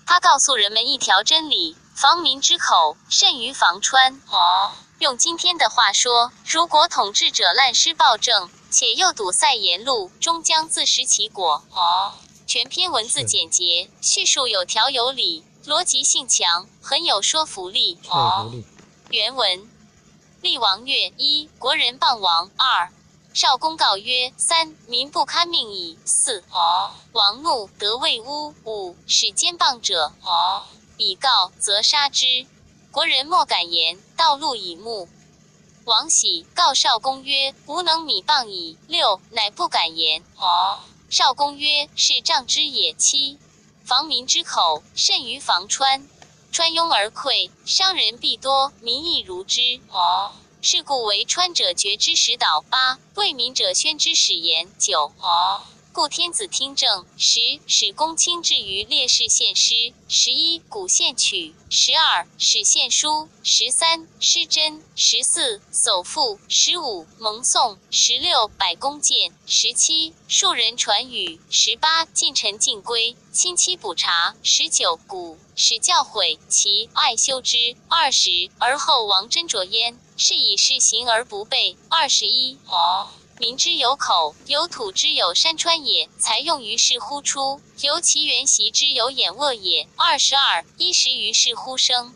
他告诉人们一条真理：防民之口，甚于防川。用今天的话说，如果统治者滥施暴政，且又堵塞言路，终将自食其果。全篇文字简洁，叙述有条有理，逻辑性强，很有说服力。原文：厉王曰：一、国人谤王；二、少公告曰：三、民不堪命矣；四、王怒，得未污；五、使奸谤者，以告，则杀之。国人莫敢言，道路以目。王喜告少公曰：吾能米谤矣。六、乃不敢言。少公曰：是仗之也。七、防民之口，甚于防川。川拥而溃，伤人必多，民亦如之。是故为川者决之始导。八、为民者宣之始言。九、故天子听政。十、使公卿至于烈士献诗。11、古献曲。12、使献书。13、诗箴。14、叟赋。15、蒙颂。16、百工谏。17、庶人传语。18、近臣进归，亲戚补察。19、古使教诲，其爱修之。20、而后王斟酌焉，是以施行而不备。21、民之有口，有土之有山川也，才用于是乎出，由其原习之有眼渥也。22、衣食于是乎生，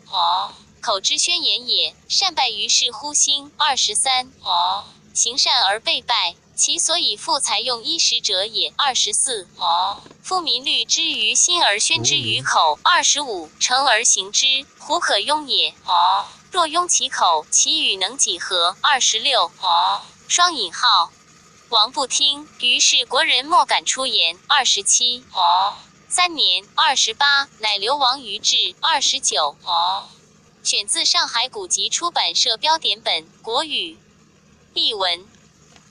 口之宣言也，善败于是乎心。23、行善而被败，其所以复才用衣食者也。24、夫民虑之于心而宣之于口。25、诚而行之，胡可庸也？若庸其口，其语能几何？26、双引号，王不听，于是国人莫敢出言。27、3年28，乃流亡于治。29、选自上海古籍出版社标点本，国语。译文：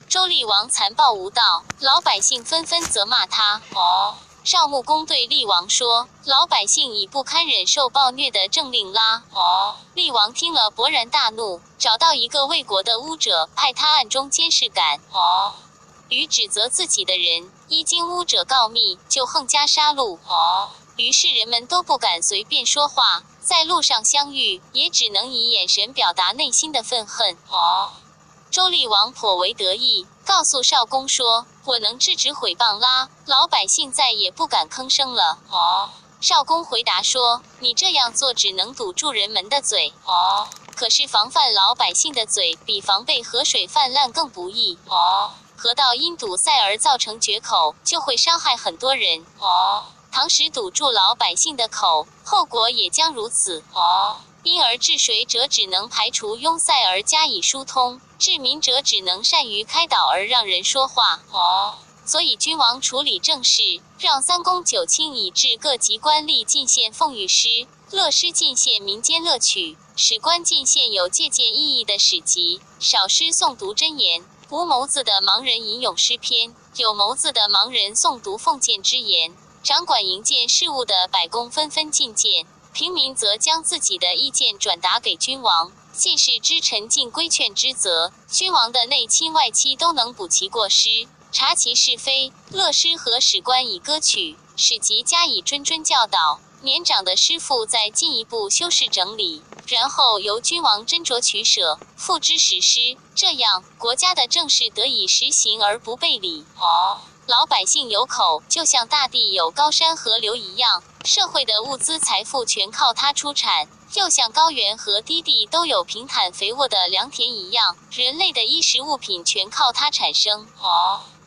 周厉王残暴无道，老百姓纷纷责骂他。少穆公对厉王说：老百姓已不堪忍受暴虐的政令啦。厉王听了勃然大怒，找到一个魏国的巫者，派他暗中监视赶与指责自己的人，一经巫者告密，就横加杀戮。于是人们都不敢随便说话，在路上相遇，也只能以眼神表达内心的愤恨。周厉王颇为得意，告诉少公说：我能制止毁谤啦，老百姓再也不敢吭声了。少公回答说：你这样做只能堵住人们的嘴，可是防范老百姓的嘴，比防备河水泛滥更不易。河道因堵塞而造成决口，就会伤害很多人。倘使堵住老百姓的口，后果也将如此。因而治水者只能排除拥塞而加以疏通，治民者只能善于开导而让人说话。所以君王处理政事，让三公九卿以至各级官吏进献奉御诗，乐诗进献民间乐曲，史官进献有借鉴意义的史籍，少诗诵读真言，无谋字的盲人吟咏诗篇，有谋字的盲人诵读奉谏之言。掌管营建事务的百工纷纷进谏，平民则将自己的意见转达给君王，进士之臣尽规劝之责，君王的内亲外戚都能补其过失，察其是非。乐师和史官以歌曲，史籍加以谆谆教导，年长的师傅再进一步修饰整理，然后由君王斟酌取舍，付之实施。这样，国家的政事得以实行而不背离。老百姓有口，就像大地有高山河流一样，社会的物资财富全靠它出产，又像高原和低地都有平坦肥沃的良田一样，人类的衣食物品全靠它产生。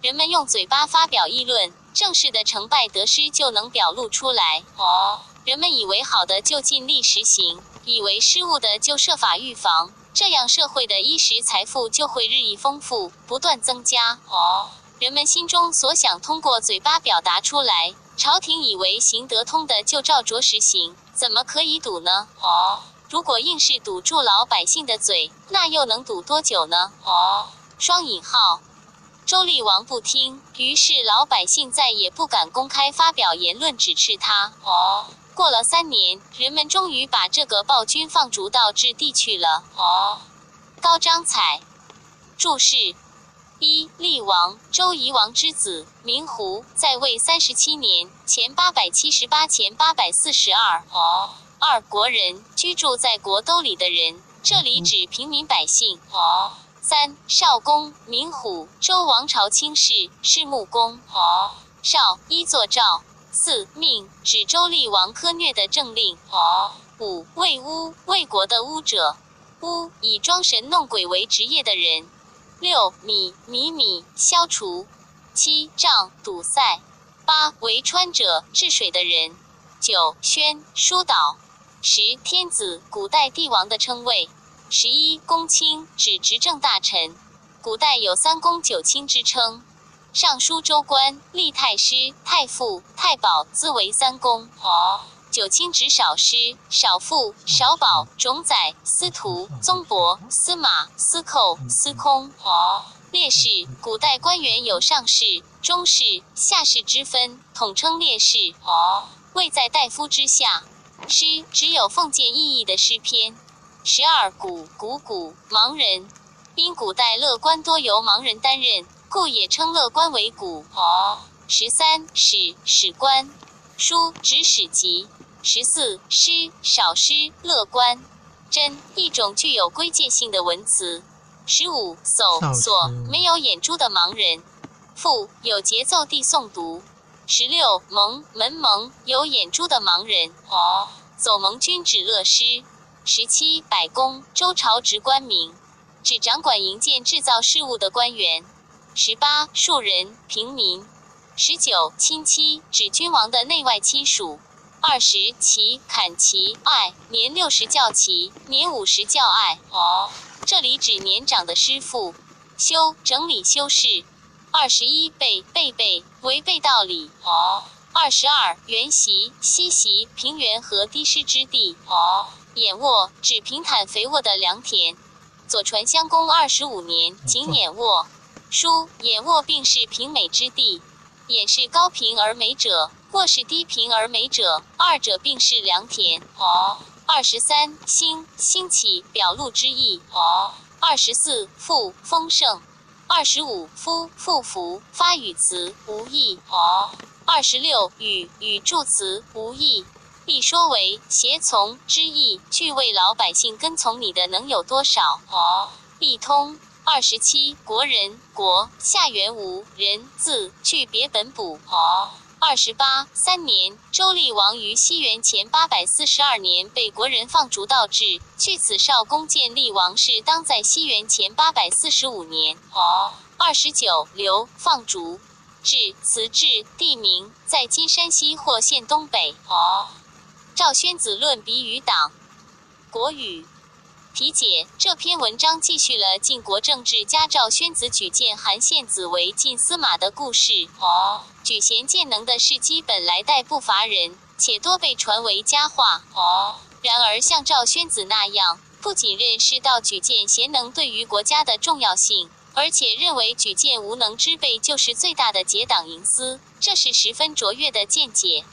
人们用嘴巴发表议论，政事的成败得失就能表露出来。人们以为好的就尽力实行，以为失误的就设法预防，这样社会的衣食财富就会日益丰富，不断增加。人们心中所想通过嘴巴表达出来，朝廷以为行得通的就照着实行，怎么可以堵呢？如果硬是堵住老百姓的嘴，那又能堵多久呢？双引号，周厉王不听，于是老百姓再也不敢公开发表言论指斥他。过了3年，人们终于把这个暴君放逐到置地去了。高章彩注释：一、厉王，周夷王之子，名胡，在位37年，前878前842。二、国人，居住在国都里的人，这里指平民百姓。三、少公，名虎，周王朝卿士，是穆公。少，依作诏。四、命，指周厉王苛虐的政令。五、魏巫，魏国的巫者，巫，以装神弄鬼为职业的人。六、米，消除。七、障，堵塞。八、为川者，治水的人。九、宣，疏导。十、天子，古代帝王的称谓。11、公卿，指执政大臣。古代有三公九卿之称。尚书州官、吏太师、太傅、太保兹为三公。九卿指少师、少傅、少保、种宰、司徒、宗伯、司马、司寇、司空。列士，古代官员有上士、中士、下士之分，统称列士。位在大夫之下。诗，只有奉献意义的诗篇。12、古，盲人。因古代乐官多由盲人担任，故也称乐官为古。13、史官。书，指史籍。14、诗，少师，乐官。真，一种具有归界性的文词。15、所，没有眼珠的盲人。赋，有节奏地诵读。16、门蒙，有眼珠的盲人。走蒙君指乐师。17、百工，周朝职官名，指掌管营建制造事务的官员。18、庶人，平民。19、亲戚，指君王的内外亲属。20、齐，砍齐，爱，年60教齐，年50教爱。这里指年长的师傅。修，整理修饰。21、背，违背道理。22、原席，西席，平原和低湿之地。眼沃，指平坦肥沃的良田。左传襄公25年，景眼沃。书，眼沃并是平美之地。眼是高平而美者，沃是低平而美者，二者并是良田。23、兴起，表露之意。24、富，丰盛。25、富福，发语词，无益。26、语助词，无益。亦说为胁从之意，据为老百姓跟从你的能有多少？必通。27、国人，国，下元无，人，字，据别本补。28、3年，周厉王于西元前842年被国人放逐到治，据此少公见厉王是当在西元前845年。29、流，放逐。治，此治，地名，在今山西或县东北。赵宣子论比与党。国语。题解：这篇文章记叙了晋国政治家赵宣子举荐韩献子为晋司马的故事。举贤荐能的事迹本来代不乏人，且多被传为佳话。然而像赵宣子那样，不仅认识到举荐贤能对于国家的重要性，而且认为举荐无能之辈就是最大的结党营私，这是十分卓越的见解。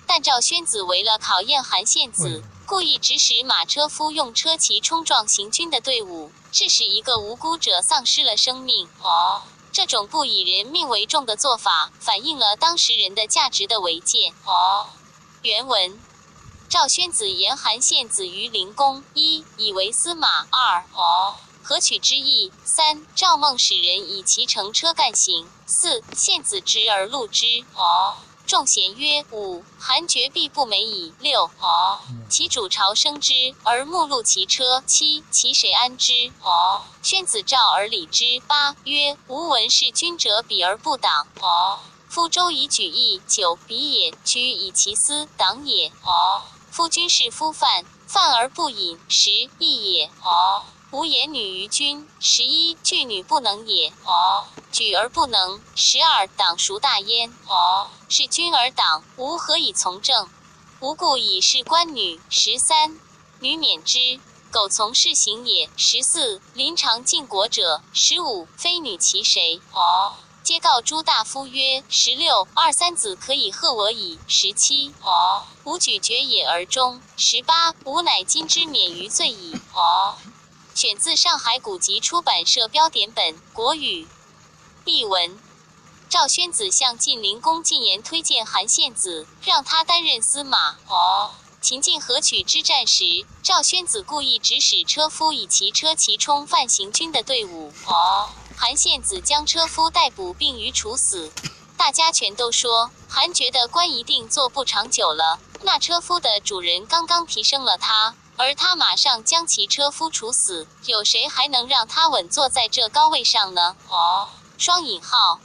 但赵宣子为了考验韩献子，故意指使马车夫用车骑冲撞行军的队伍，致使一个无辜者丧失了生命。这种不以人命为重的做法，反映了当时人的价值的违建。原文：赵宣子言韩献子于灵公。1、以为司马。2、何取之意。3、赵孟使人以其乘车干行。4、献子直而录之。众贤曰：5、韩绝必不美矣。6、其主朝生之，而目录其车。7、其谁安之？宣子召而礼之。8、曰：吾闻是君者，比而不党。夫周以举义。9、比也，举以其私，党也。夫君是夫犯，犯而不饮。10、义也。无言女于君。11、惧女不能也。举而不能。12、党孰大焉？是君而党，吾何以从政？吾故以是官女。13、女免之，苟从事行也。14、临常晋国者。15、非女其谁？皆告诸大夫曰：16、二三子可以贺我矣。17、吾举决也而终。18、吾乃今之免于罪矣。选自上海古籍出版社标点本，国语。译文：赵宣子向晋灵公进言推荐韩献子，让他担任司马。秦晋河曲之战时，赵宣子故意指使车夫以其车骑冲犯行军的队伍。韩献子将车夫逮捕并予处死。大家全都说，韩觉得官一定做不长久了。那车夫的主人刚刚提升了他，而他马上将其车夫处死，有谁还能让他稳坐在这高位上呢？双引号。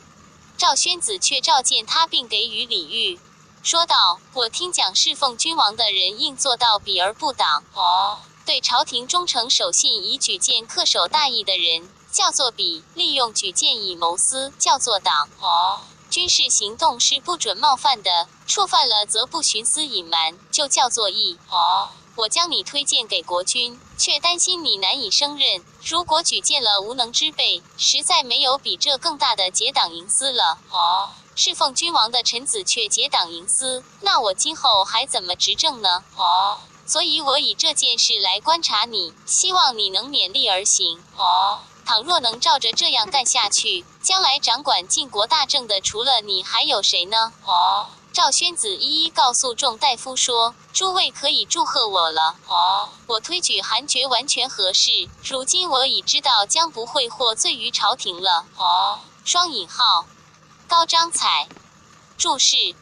赵宣子却召见他并给予礼遇，说道：“我听讲侍奉君王的人应做到比而不党。对朝廷忠诚守信以举荐恪守大义的人，叫做比；利用举荐以谋私，叫做党。军事行动是不准冒犯的，触犯了则不徇私隐瞒，就叫做义。我将你推荐给国君，却担心你难以胜任。如果举荐了无能之辈，实在没有比这更大的结党营私了。侍奉君王的臣子却结党营私，那我今后还怎么执政呢？所以我以这件事来观察你，希望你能勉力而行。倘若能照着这样干下去，将来掌管晋国大政的除了你还有谁呢？赵宣子一一告诉众大夫说：“诸位可以祝贺我了。我推举韩厥完全合适。如今我已知道将不会获罪于朝廷了。”双引号。高章彩。注释：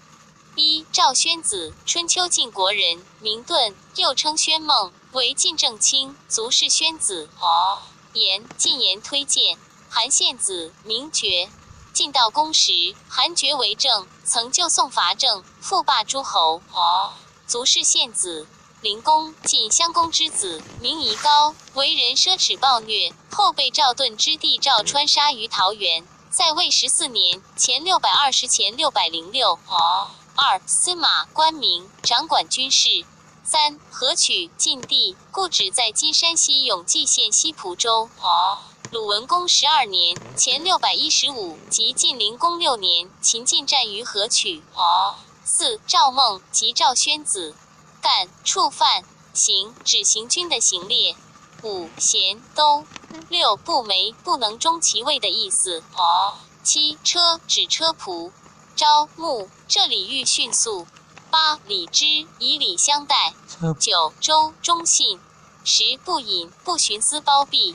一、赵宣子，春秋晋国人，名盾，又称宣孟，为晋正卿，族氏宣子。言，晋言推荐。韩献子，名爵。晋悼公时，韩厥为政，曾就宋伐郑，复霸诸侯。族氏献子。灵公，晋襄公之子，名夷高，为人奢侈暴虐，后被赵盾之弟赵川杀于桃园，在位14年，前620前606。二、司马，官名，掌管军事。三、河曲，晋地，故址在今山西永济县西蒲州。鲁文公12年，前615，即晋灵公6年，秦晋战于河曲。四、赵孟，即赵宣子。干，触犯，行，指行军的行列。五、贤，都。六、不媒，不能终其位的意思。七、车，指车仆。朝，暮，这礼遇迅速。八、礼之，以礼相待。九、周，忠信。十、不隐，不徇私包庇。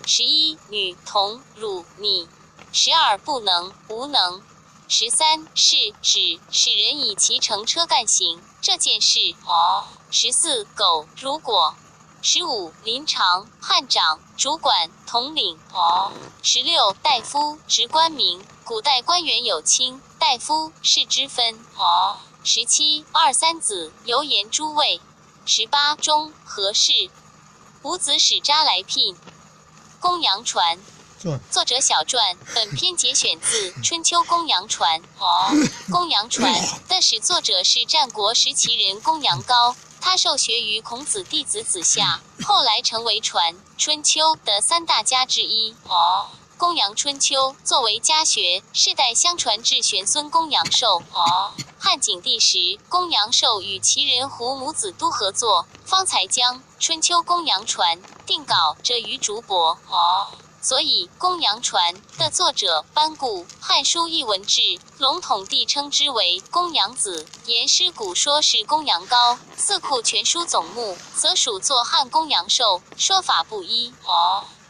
11、女，童，汝，你。12、不能，无能。13、是，指，使人以其乘车干行，这件事。14、苟，如果。15、临长，汉长，主管，统领。16、大夫，职官名，古代官员有卿、大夫、士之分。17、二三子，犹言诸位。18、中，合适。伍子使札来聘。公羊传。作者小传，本篇节选自《春秋公羊传》。公羊传的始作者是战国时齐人公羊高，他受学于孔子弟子子夏，后来成为传《春秋》的3大家之一。公羊春秋作为家学，世代相传至玄孙公羊寿。汉景帝时，公羊寿与齐人胡母子都合作，方才将《春秋公羊传》定稿轸于竹帛。所以，《公羊传》的作者班固，《汉书艺文志》笼统地称之为公羊子，言师古说是公羊高，《四库全书总目》则属作汉公羊寿，说法不一。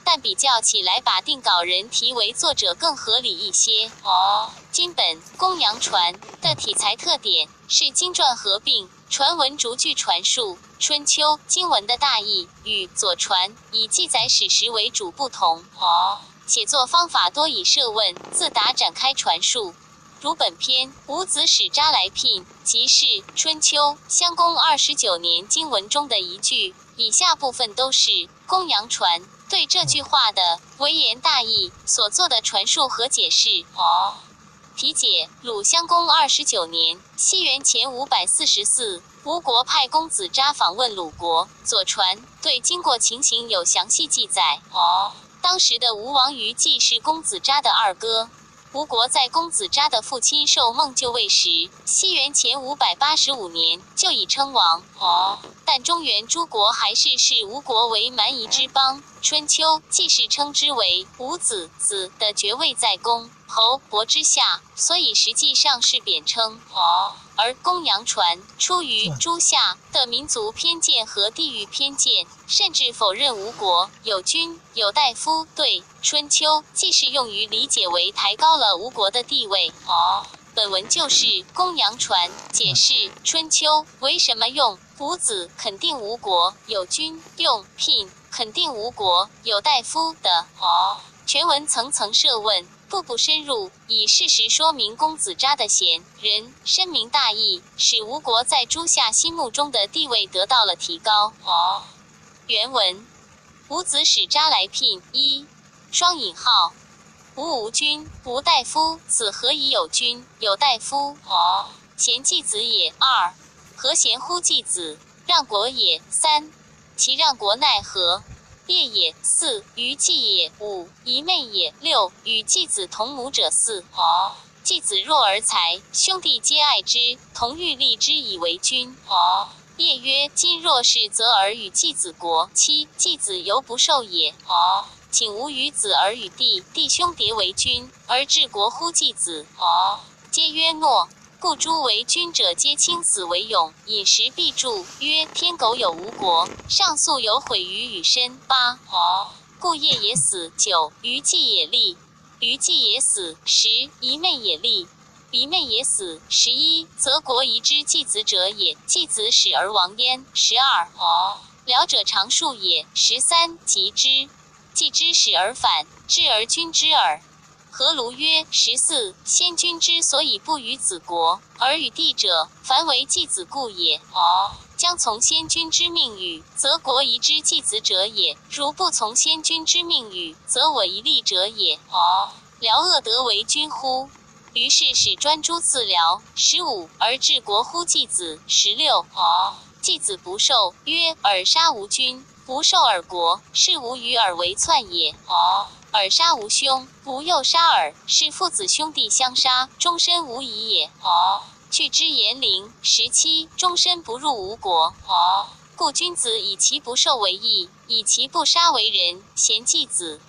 但比较起来，把定稿人题为作者更合理一些。今本《公羊传》的题材特点是经传合并，传文逐句传述。春秋经文的大意与左传以记载史实为主不同。写作方法多以设问自答展开传述。如本篇伍子使札来聘，即是春秋襄公29年经文中的一句，以下部分都是公羊传对这句话的微言大义所做的传述和解释。题解：鲁襄公29年，西元前544，吴国派公子札访问鲁国，左传对经过情形有详细记载。当时的吴王于季是公子札的二哥。吴国在公子札的父亲受孟就位时，西元前585年就已称王。但中原诸国还是视吴国为蛮夷之邦，春秋既是称之为伍子子的爵位在公。侯伯之下，所以实际上是贬称。而公羊传出于诸夏的民族偏见和地域偏见，甚至否认吴国有君有大夫。对春秋既是用于理解为抬高了吴国的地位。本文就是公羊传解释春秋为什么用伍子肯定吴国有君，用聘肯定吴国有大夫的。全文层层设问，步步深入，以事实说明公子扎的贤人深明大义，使吴国在诸夏心目中的地位得到了提高。原文：伍子使扎来聘。双引号。吴君，吴大夫，此何以有君有大夫？贤继子也。何贤乎继子？让国也。其让国奈何？列也。于继也。姨妹也。与继子同母者4。继子弱而才，兄弟皆爱之，同欲立之以为君。列曰：今若是，则尔与继子国。继子犹不受也。请吾与子而与弟兄迭为君，而治国乎继子？皆曰诺。故诸为君者皆轻死为勇，饮食必注。曰：天狗有吴国，上诉有毁于羽身。故业也死。于继也立。于继也死。姨妹也立。姨妹也死。则国宜之继子者也。继子始而亡焉。辽者常数也。及之。继之始而反，至而君之耳。何卢曰：先君之所以不与子国，而与弟者，凡为继子故也。将从先君之命与，则国宜之继子者也；如不从先君之命与，则我宜立者也。辽恶得为君乎？于是使专诸赐辽。而治国乎继子。继子不受，曰：尔杀吾君。不受尔国，是无与尔为篡也。尔杀吾兄，不又杀尔，是父子兄弟相杀，终身无疑也。去之言陵。终身不入吴国。故君子以其不受为义，以其不杀为仁。贤继子，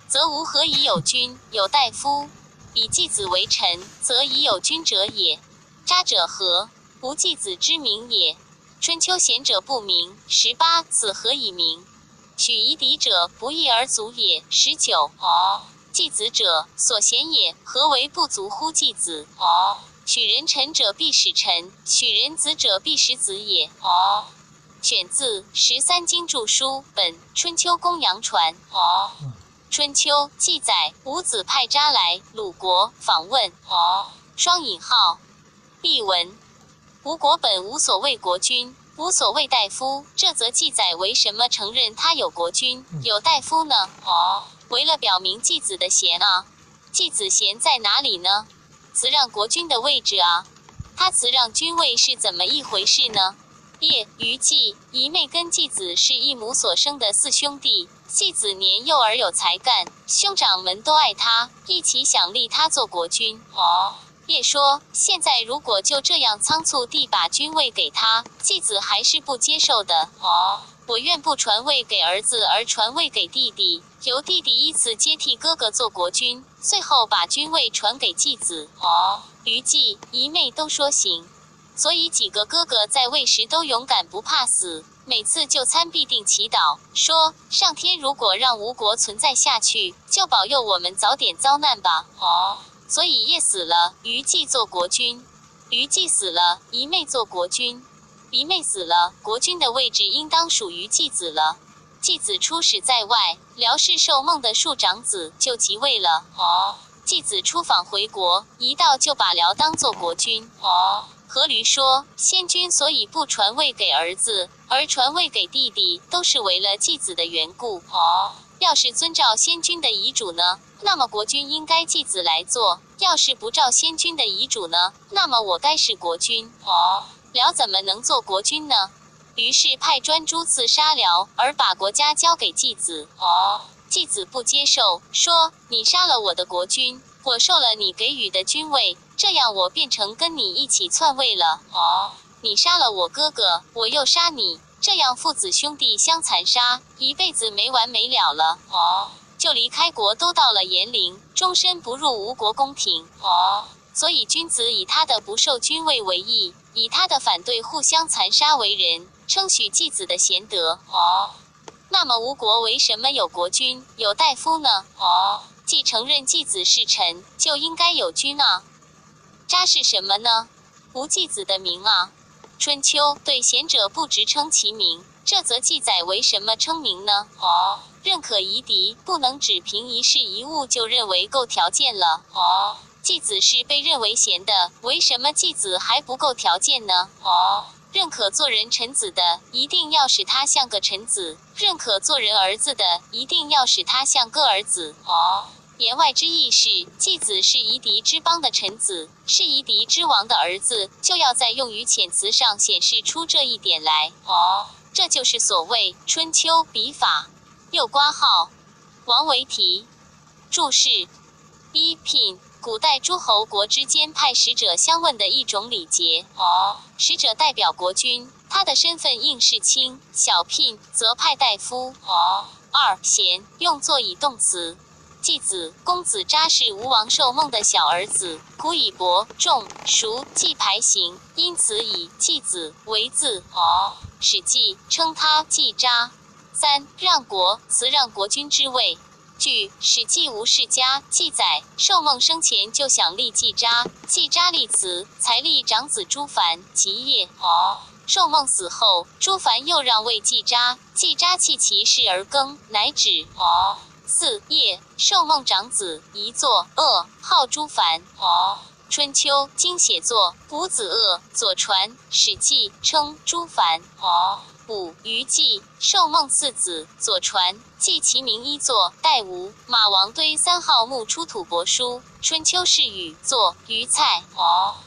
则吾何以有君有大夫？以继子为臣，则以有君者也。扎者何？无继子之名也。春秋贤者不明。此何以明？许夷狄者，不义而足也。继子者，所贤也，何为不足乎继子？许人臣者必使臣，许人子者必使子也。选自13经注书本春秋公羊传。春秋记载，伍子派扎来鲁国访问。双引号。译文：吴国本无所谓国君，无所谓大夫，这则记载为什么承认他有国君有大夫呢？为了表明继子的贤啊。继子贤在哪里呢？辞让国君的位置啊。他辞让君位是怎么一回事呢？于继、姨妹跟继子是一母所生的4兄弟。继子年幼而有才干，兄长们都爱他，一起想立他做国君。叶说，现在如果就这样仓促地把君位给他，继子还是不接受的。我愿不传位给儿子，而传位给弟弟，由弟弟依次接替哥哥做国君，最后把君位传给继子。于继、姨妹都说行，所以几个哥哥在位时都勇敢不怕死，每次就餐必定祈祷，说上天如果让吴国存在下去，就保佑我们早点遭难吧。所以叶死了，于继做国君；于继死了，姨妹做国君；姨妹死了，国君的位置应当属于继子了。继子出使在外，辽氏受孟的庶长子就即位了。继子出访回国，一到就把辽当做国君。阖闾说，先君所以不传位给儿子，而传位给弟弟，都是为了继子的缘故。要是遵照先君的遗嘱呢，那么国君应该继子来做；要是不照先君的遗嘱呢，那么我该是国君。辽怎么能做国君呢？于是派专诸刺杀辽，而把国家交给继子。继子不接受，说：你杀了我的国君，我受了你给予的君位，这样我变成跟你一起篡位了。你杀了我哥哥，我又杀你，这样父子兄弟相残杀，一辈子没完没了了。就离开国都到了延陵，终身不入吴国宫廷。所以君子以他的不受君位为义，以他的反对互相残杀为仁，称许继子的贤德。那么吴国为什么有国君、有大夫呢？既承认继子是臣，就应该有君啊。渣是什么呢？无继子的名啊。春秋对贤者不直称其名，这则记载为什么称名呢？认可夷狄，不能只凭一事一物就认为够条件了。继子是被认为贤的，为什么继子还不够条件呢？认可做人臣子的，一定要使他像个臣子；认可做人儿子的，一定要使他像个儿子。言外之意是，继子是夷狄之邦的臣子，是夷狄之王的儿子，就要在用于遣词上显示出这一点来。这就是所谓春秋笔法。又括号王维题注释一聘，古代诸侯国之间派使者相问的一种礼节。使者代表国君，他的身份应是卿；小聘则派大夫。二贤用作以动词。继子公子渣是吴王寿梦的小儿子，古以伯仲叔季排行，因此以继子为字。史记称他季渣。三让国辞让国君之位。据《史记·吴世家》记载，寿梦生前就想立季渣，季渣立辞，才立长子朱凡即业。寿梦死后，朱凡又让位季渣，季渣弃其事而更，乃止。四业寿梦长子遗作鄂，号朱凡。春秋经写作卜子鄂，左传史记称朱凡。五虞姬寿梦四子，左传记其名一作代吴，马王堆3号墓出土帛书，春秋释语作虞蔡。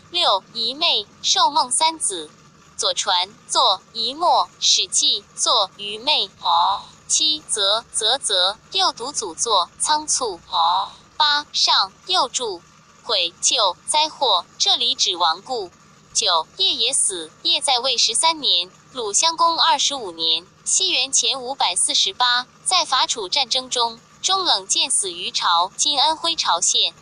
六夷妹寿梦三子，左传作夷墨，史记作虞妹。七则又读祖作仓促。八上又注毁救灾祸，这里指亡故。九业也死，业在位13年，鲁襄公25年，西元前548，在伐楚战争中，中冷箭死于朝，今安徽巢县。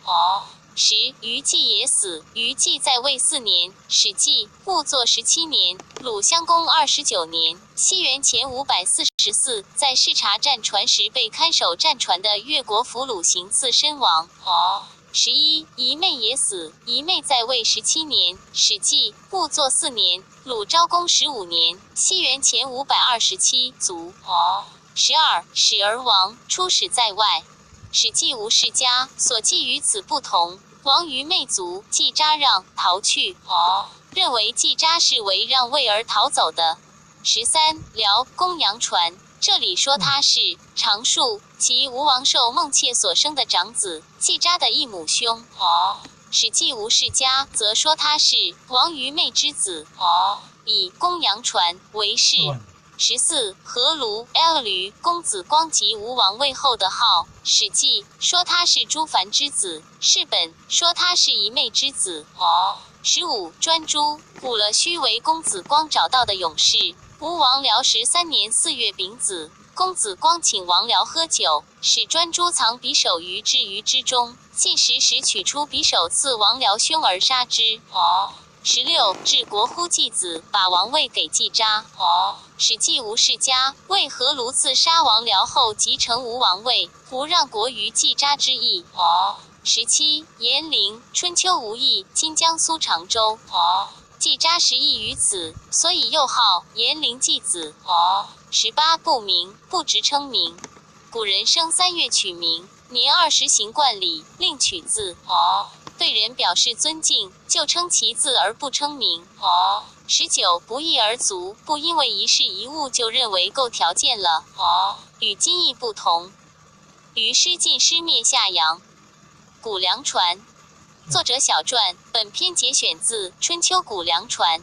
十虞姬也死，虞姬在位4年，史记误作17年，鲁襄公29年，西元前544，在视察战船时被看守战船的越国俘虏行刺身亡。11夷妹也死，夷妹在位17年，史记误作4年，鲁昭公15年，西元前527卒。12始而亡，出使在外。史记吴世家所记与此不同，亡于妹族，季渣让逃去。认为季渣是为让位而逃走的。13辽公杨传，这里说他是常树即吴王寿梦妾所生的长子，季渣的异母兄。史记吴世家则说他是王于妹之子，以公杨传为是。14何卢 L 驴公子光即吴王位后的号，史记说他是朱凡之子，世本说他是夷妹之子。15专诸古了须为公子光找到的勇士，吴王辽13年4月丙子，公子光请王辽喝酒，使专诸藏匕首于置鱼之中，进食时取出匕首刺王辽胸而杀之。16治国乎季子，把王位给季渣。史记吴世家为何卢刺杀王辽后即成吴王位，不让国于季渣之意。17延陵春秋吴邑，今江苏常州。季渣时异于此，所以又号延陵季子。18不名，不直称名。古人生3月取名，年20行冠礼，另取字。对人表示尊敬，就称其字而不称名。19不义而足，不因为一事一物就认为够条件了。与今义不同。于诗晋师灭夏阳。谷梁传，作者小传，本篇节选自《春秋谷梁传》。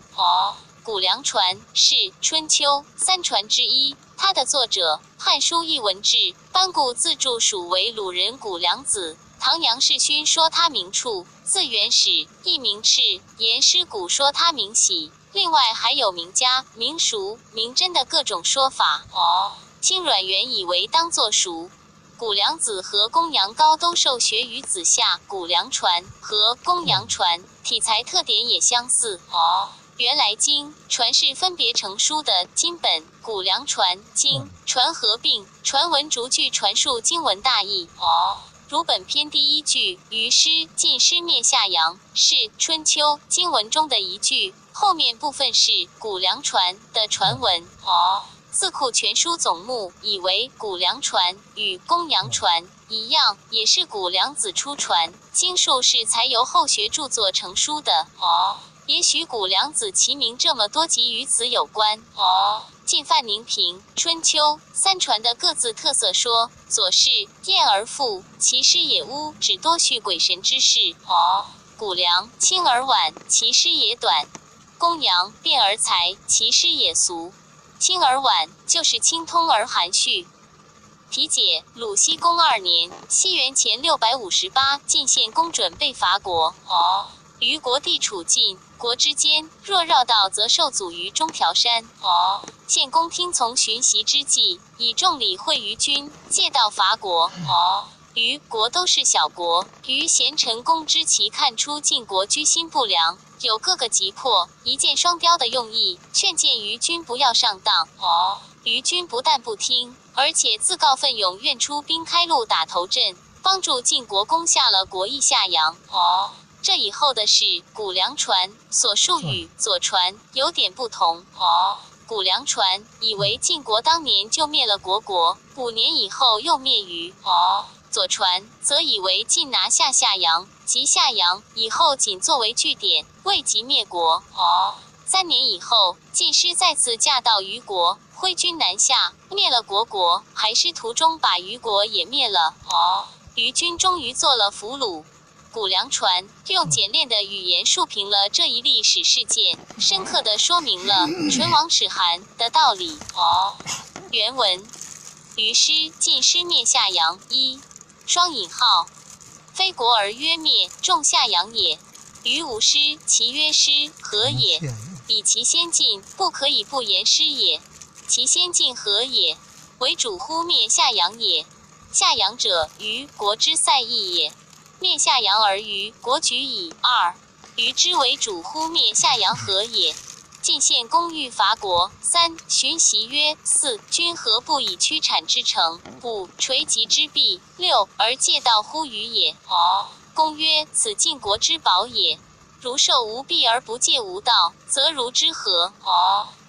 谷梁传是《春秋》3传之一，它的作者《汉书艺文志》班固自注属为鲁人谷梁子。唐杨世勋说他名处，字元始，艺名赤，言师古说他名喜。另外还有名家、名熟、名真的各种说法。青阮元以为当作熟。谷梁子和公羊高都受学于子夏、谷梁传和公羊传，题材特点也相似。原来经传是分别成书的经本，谷梁传、经传合并，传文逐句传述经文大意。如本篇第一句于师晋师灭夏阳，是春秋经文中的一句，后面部分是谷梁传的传文。字库全书总目以为谷梁传与公羊传一样，也是谷梁子出传，经术是才由后学著作成书的。也许谷梁子其名这么多集与此有关。晋范宁平春秋三传的各自特色说，左是燕而赋，其诗也污，只多叙鬼神之事。谷梁轻而婉，其诗也短。公羊辩而才，其诗也俗。轻而婉就是清通而含蓄。题解：鲁僖公2年，西元前658，晋献公准备伐国。于国地处晋国之间，若绕道则受阻于中条山。献公听从荀袭之计，以众礼会于君，借道伐国。虞国都是小国，于贤臣公之奇看出晋国居心不良，有各个急迫，一箭双雕的用意，劝谏于君不要上当。于君不但不听，而且自告奋勇，愿出兵开路打头阵，帮助晋国攻下了国邑夏阳。这以后的事，谷梁传所述与左传有点不同。谷梁传以为晋国当年就灭了国，5年以后又灭虞。左传则以为晋拿下夏阳，及夏阳以后仅作为据点，未及灭国。3年以后，晋师再次驾到虞国，挥军南下，灭了国，还师途中把虞国也灭了。虞军终于做了俘虏。谷梁传用简练的语言述评了这一历史事件，深刻地说明了唇亡齿寒的道理。原文：虞师晋师灭夏阳，双引号，非国而曰灭，众夏阳也。虞吾师，其曰师，何也？彼其先进，不可以不言师也。其先进何也？为主乎灭夏阳也。夏阳者，虞国之塞邑也。灭夏阳而虞国举矣。虞之为主乎灭夏阳何也？晋献公欲伐国。荀袭曰：君何不以驱产之诚？5垂棘之弊。6而借道乎虞也。公曰：此晋国之宝也。如受无弊而不借无道，则如之何？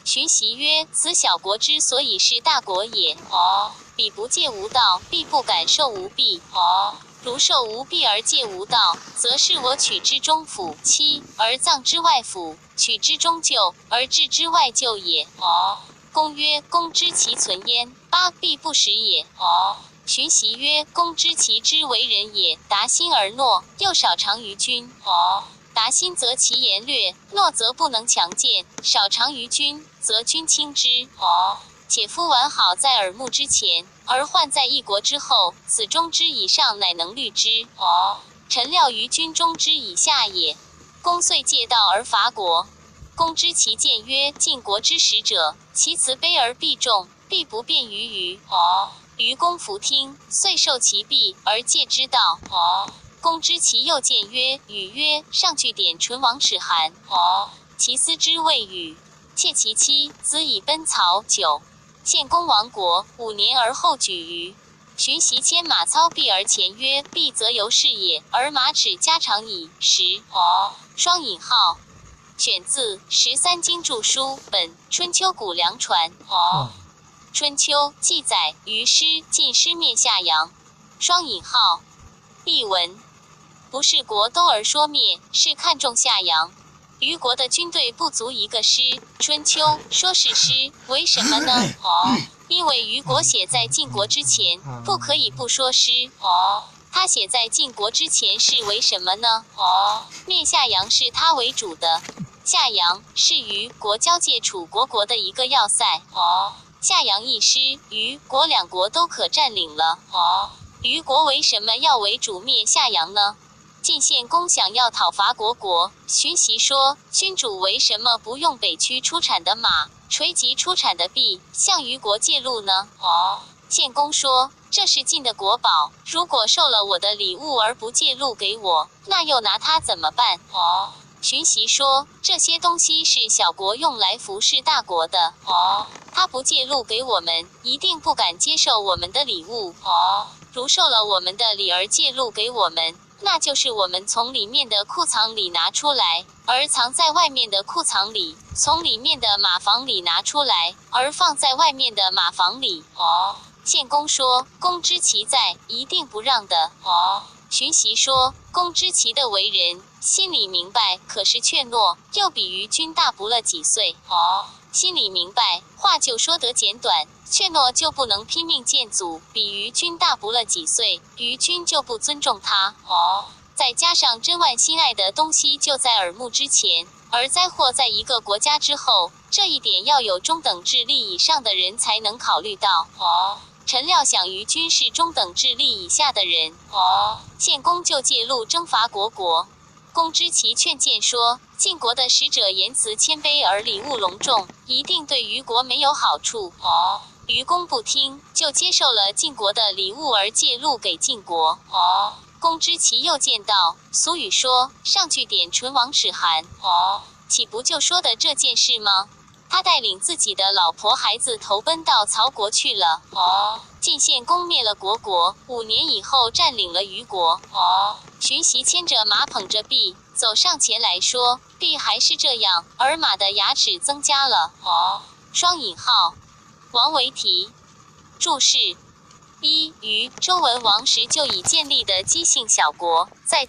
荀袭曰：此小国之所以是大国也。彼不借无道，必不敢受无弊。如受无弊而借无道，则是我取之中府。7而葬之外府，取之中厩，而置之外厩也。公曰：公知其存焉。8必不实也。荀袭曰：公知其之为人也，达心而诺，又少长于君。达心则其言略，诺则不能强谏，少长于君，则君轻之。且夫完好在耳目之前，而患在一国之后，此中之以上乃能虑之。臣料于君中之以下也。公遂借道而伐国。公知其谏曰：晋国之使者，其辞卑而必重，必不便于虞。虞公弗听，遂受其弊而借之道。公知其右谏曰：语曰：上句点唇亡齿寒。其思之谓语。窃其妻，子以奔曹。9献公亡国，5年而后举虞。荀袭牵马操臂而前曰：臂则由是也，而马齿加长矣。10双引号，选自《13经注书本春秋谷梁传》。春秋记载虞师晋师灭夏阳。双引号，译文：不是国都而说灭，是看重夏阳。虞国的军队不足一个师，春秋说是师，为什么呢？因为虞国写在晋国之前，不可以不说师。他写在晋国之前是为什么呢？灭夏阳是他为主的，夏阳是虞国交界楚国的一个要塞。夏阳一失，虞国2国都可占领了。虞国为什么要为主灭夏阳呢？晋献公想要讨伐国，荀袭说：君主为什么不用北区出产的马，垂棘出产的币，向虞国借路呢？献公说：这是晋的国宝，如果受了我的礼物而不借路给我，那又拿它怎么办？荀息说，这些东西是小国用来服侍大国的。他不借路给我们，一定不敢接受我们的礼物。如受了我们的礼而借路给我们，那就是我们从里面的库藏里拿出来，而藏在外面的库藏里；从里面的马房里拿出来，而放在外面的马房里。献公说，公知其在，一定不让的。荀息说，公知其的为人，心里明白，可是怯懦，又比于君大不了几岁。心里明白，话就说得简短，怯懦就不能拼命见阻，比于君大不了几岁，于君就不尊重他。再加上珍万心爱的东西就在耳目之前，而灾祸在一个国家之后，这一点要有中等智力以上的人才能考虑到。臣料想于君是中等智力以下的人。献公就借路征伐国。公知其劝谏说，晋国的使者言辞谦卑而礼物隆重，一定对虞国没有好处。虞公不听，就接受了晋国的礼物而借路给晋国。公知其又见道，俗语说，上句点唇亡齿寒。岂不就说的这件事吗？他带领自己的老婆孩子投奔到曹国去了。晋献公灭了国，5年以后占领了虞国。荀息牵着马捧着璧，走上前来说，璧还是这样，而马的牙齿增加了。双引号，王为题。注释：1. 虞，周文王时就已建立的姬姓小国，在